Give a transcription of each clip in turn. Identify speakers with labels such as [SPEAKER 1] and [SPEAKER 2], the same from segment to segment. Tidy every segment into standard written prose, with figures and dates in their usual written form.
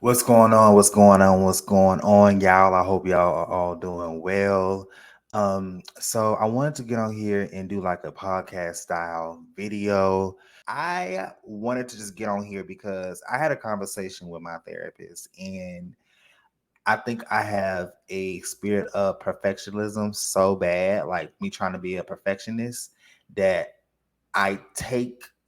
[SPEAKER 1] What's going on? What's going on? What's going on, y'all? I hope y'all are all doing well. So I wanted to get on here and do like a podcast style video. I wanted to just get on here because I had a conversation with my therapist, and I think I have a spirit of perfectionism so bad, like me trying to be a perfectionist, that I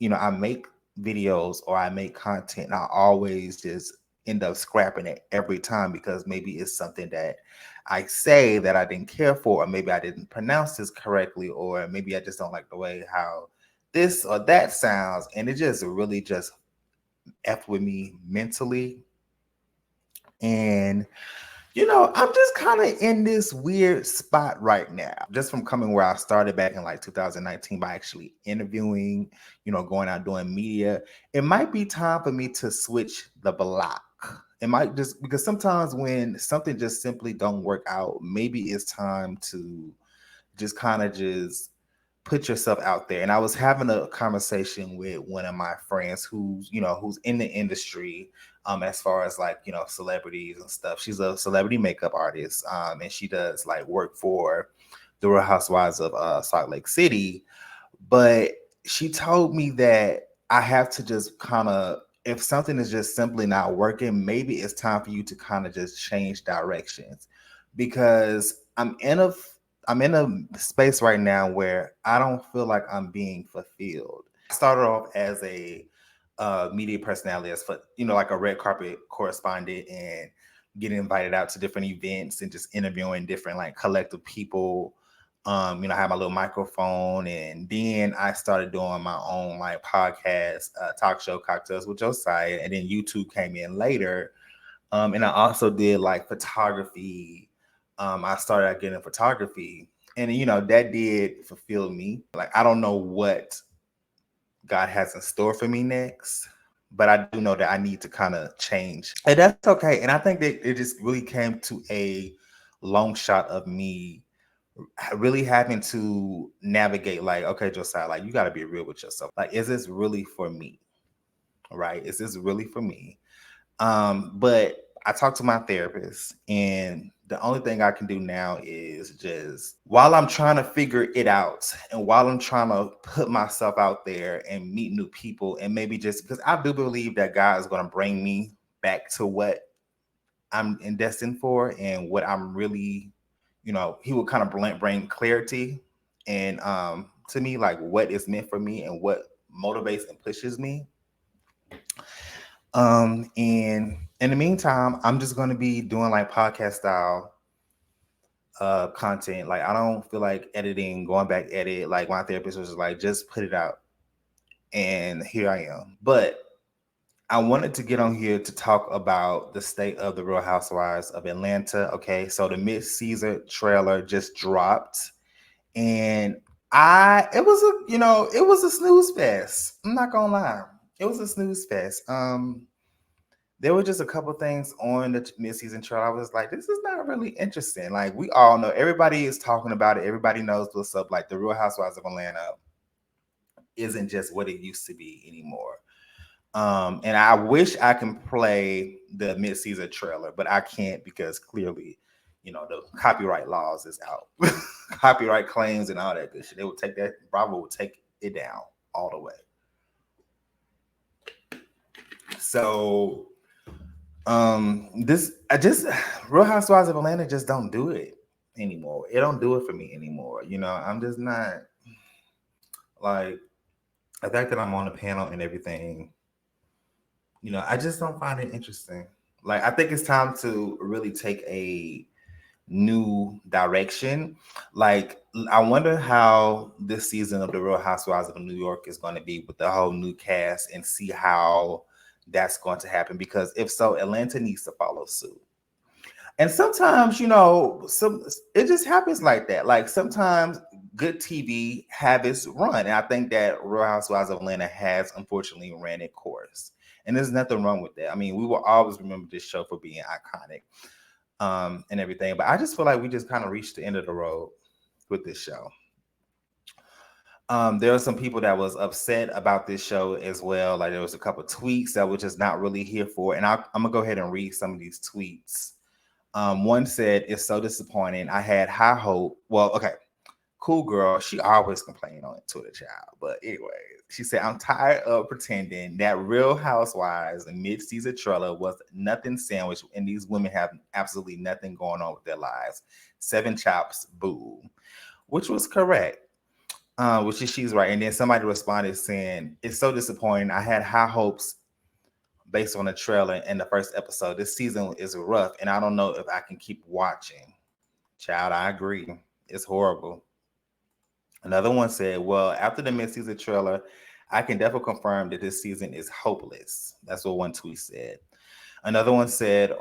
[SPEAKER 1] make videos or I make content, and I always just end up scrapping it every time because maybe it's something that I say that I didn't care for, or maybe I didn't pronounce this correctly, or maybe I just don't like the way how this or that sounds. And it just really just F with me mentally. And I'm just kind of in this weird spot right now, just from coming where I started back in like 2019 by actually interviewing, going out doing media. It might be time for me to switch the block. It might just because sometimes when something just simply don't work out, maybe it's time to just kind of just put yourself out there. And I was having a conversation with one of my friends who's in the industry, as far as like, celebrities and stuff. She's a celebrity makeup artist, and she does like work for the Real Housewives of Salt Lake City. But she told me that I have to just kind of, if something is just simply not working, maybe it's time for you to kind of just change directions, because I'm in a space right now where I don't feel like I'm being fulfilled. I started off as a media personality, as for like a red carpet correspondent, and getting invited out to different events and just interviewing different like collective people. I have my little microphone, and then I started doing my own like podcast, talk show, Cocktails with Josiah, and then YouTube came in later. And I also did like photography. I started out getting photography, and that did fulfill me. Like, I don't know what God has in store for me next, but I do know that I need to kind of change, and that's okay. And I think that it just really came to a long shot of me really having to navigate, like, okay, Josiah, like, you got to be real with yourself. Like, is this really for me? Right? Is this really for me? But I talked to my therapist, and the only thing I can do now is just, while I'm trying to figure it out, and while I'm trying to put myself out there and meet new people, and maybe just because I do believe that God is going to bring me back to what I'm destined for, and what I'm really, He will kind of bring clarity and to me, like what is meant for me and what motivates and pushes me. And in the meantime, I'm just going to be doing like podcast style content. Like, I don't feel like editing, going back edit. Like, my therapist was just like, just put it out, and here I am. But I wanted to get on here to talk about the state of the Real Housewives of Atlanta. Okay, so the mid-season trailer just dropped, and it was a snooze fest. I'm not gonna lie, it was a snooze fest. There were just a couple things on the mid-season trailer. I was like, this is not really interesting. Like, we all know, everybody is talking about it. Everybody knows what's up. Like, the Real Housewives of Atlanta isn't just what it used to be anymore. And I wish I can play the mid-season trailer, but I can't because clearly, the copyright laws is out. Copyright claims and all that good shit. They would take that, Bravo would take it down all the way. So this I just Real Housewives of Atlanta just don't do it anymore. It don't do it for me anymore. I'm just not, like, the fact that I'm on the panel and everything. I just don't find it interesting. Like, I think it's time to really take a new direction. Like, I wonder how this season of the Real Housewives of New York is going to be with the whole new cast, and see how that's going to happen. Because if so, Atlanta needs to follow suit. And sometimes, it just happens like that. Like, sometimes good TV have its run. And I think that Real Housewives of Atlanta has unfortunately ran its course. And there's nothing wrong with that. I mean, we will always remember this show for being iconic, and everything. But I just feel like we just kind of reached the end of the road with this show. There were some people that was upset about this show as well. Like there was a couple of tweets that were just not really here for it. And I'm gonna go ahead and read some of these tweets. One said, "It's so disappointing. I had high hope." Well, okay, cool girl. She always complained on it to the child. But anyway, she said, "I'm tired of pretending that Real Housewives and mid-season trailer was nothing sandwich, and these women have absolutely nothing going on with their lives. Seven chops, boo," which was correct. Which is she's right. And then somebody responded saying, "It's so disappointing. I had high hopes based on the trailer and the first episode. This season is rough, and I don't know if I can keep watching." Child, I agree. It's horrible. Another one said, "Well, after the mid-season trailer, I can definitely confirm that this season is hopeless." That's what one tweet said. Another one said,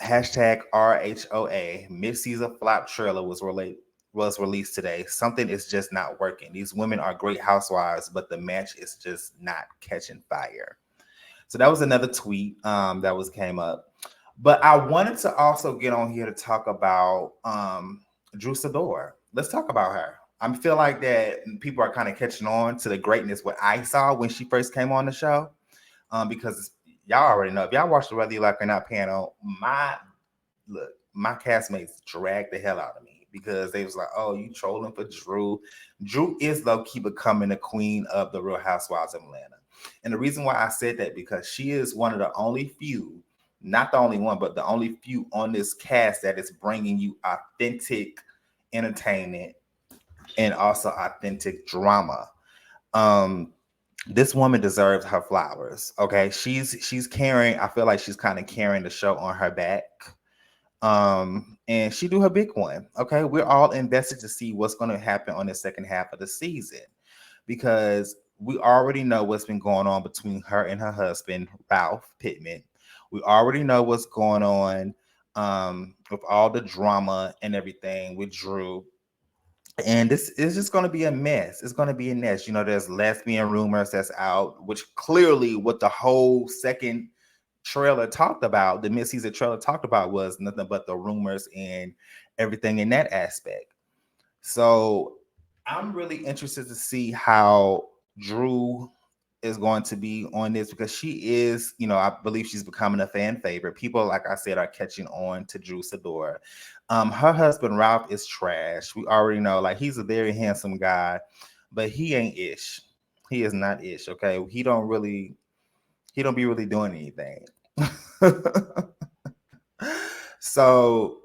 [SPEAKER 1] hashtag RHOA, mid-season flop trailer was released today. Something is just not working. These women are great housewives, but the match is just not catching fire. So that was another tweet that was came up. But I wanted to also get on here to talk about Drew Sidora. Let's talk about her. I feel like that people are kind of catching on to the greatness what I saw when she first came on the show. Because y'all already know, if y'all watch the Whether You Like or Not panel, my castmates dragged the hell out of me because they was like, "Oh, you trolling for Drew." Drew is low key becoming the queen of the Real Housewives of Atlanta. And the reason why I said that, because she is one of the only few, not the only one, but the only few on this cast that is bringing you authentic entertainment and also authentic drama. Um, this woman deserves her flowers. Okay, she's carrying. I feel like she's kind of carrying the show on her back. And she do her big one. Okay, we're all invested to see what's going to happen on the second half of the season, because we already know what's been going on between her and her husband Ralph Pittman. We already know what's going on with all the drama and everything with Drew. And this is just going to be a mess. It's going to be a mess. There's lesbian rumors that's out, which clearly what the whole second trailer talked about, the mid-season trailer talked about, was nothing but the rumors and everything in that aspect. So I'm really interested to see how Drew is going to be on this, because she is, I believe she's becoming a fan favorite. People, like I said, are catching on to Drew Sidora. Her husband Ralph is trash. We already know, like, he's a very handsome guy, but he ain't ish. He is not ish. Okay, he don't be really doing anything. So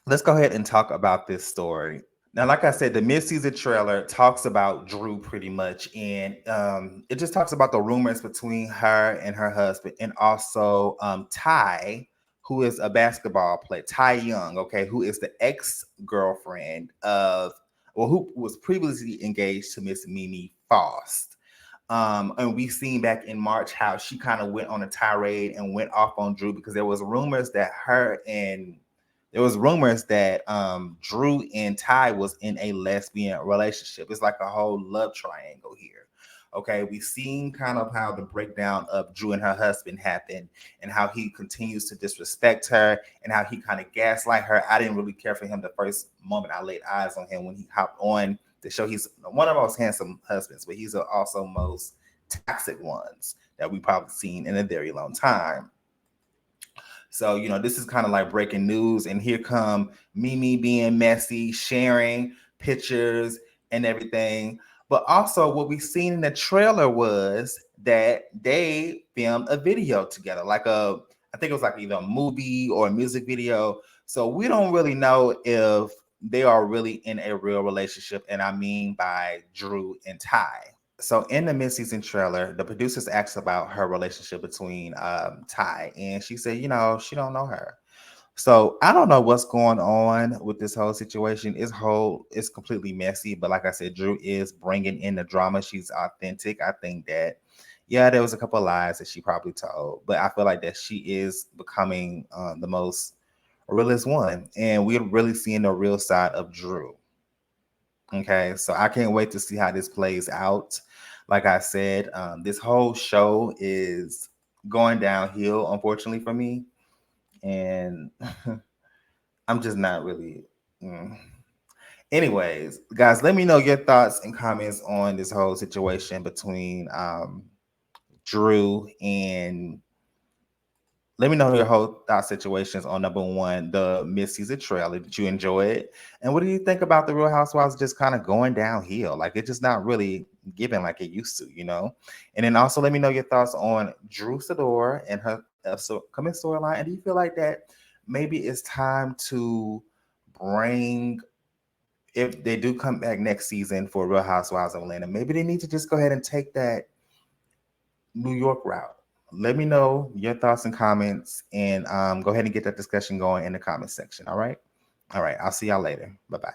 [SPEAKER 1] let's go ahead and talk about this story. Now, like I said, the mid-season trailer talks about Drew pretty much, and it just talks about the rumors between her and her husband, and also Ty, who is a basketball player, Ty Young, okay, who is the ex-girlfriend of, or who was previously engaged to Miss Mimi Faust. And we seen back in March how she kind of went on a tirade and went off on Drew, because there was rumors that Drew and Ty was in a lesbian relationship. It's like a whole love triangle here. Okay, we've seen kind of how the breakdown of Drew and her husband happened, and how he continues to disrespect her, and how he kind of gaslight her. I didn't really care for him the first moment I laid eyes on him when he hopped on the show. He's one of the most handsome husbands, but he's also most toxic ones that we probably seen in a very long time. So, this is kind of like breaking news. And here come Mimi being messy, sharing pictures and everything. But also, what we seen in the trailer was that they filmed a video together, I think it was like either a movie or a music video. So we don't really know if they are really in a real relationship. And I mean by Drew and Ty. So in the mid-season trailer, the producers asked about her relationship between Ty, and she said, she don't know her. So I don't know what's going on with this whole situation. It's completely messy. But like I said, Drew is bringing in the drama. She's authentic. I think that, yeah, there was a couple of lies that she probably told, but I feel like that she is becoming the most realest one, and we're really seeing the real side of Drew. Okay, so I can't wait to see how this plays out. Like I said, this whole show is going downhill, unfortunately for me, and I'm just not really. mm. Anyways, guys, let me know your thoughts and comments on this whole situation between Drew and let me know your whole thought situations on number one, the mid-season trailer. Did you enjoy it? And what do you think about the Real Housewives just kind of going downhill? Like it's just not really giving like it used to, you know? And then also let me know your thoughts on Drew Sidora and her coming storyline. And do you feel like that maybe it's time to bring, if they do come back next season for Real Housewives of Atlanta, maybe they need to just go ahead and take that New York route? Let me know your thoughts and comments and go ahead and get that discussion going in the comment section. All right. All right. I'll see y'all later. Bye bye.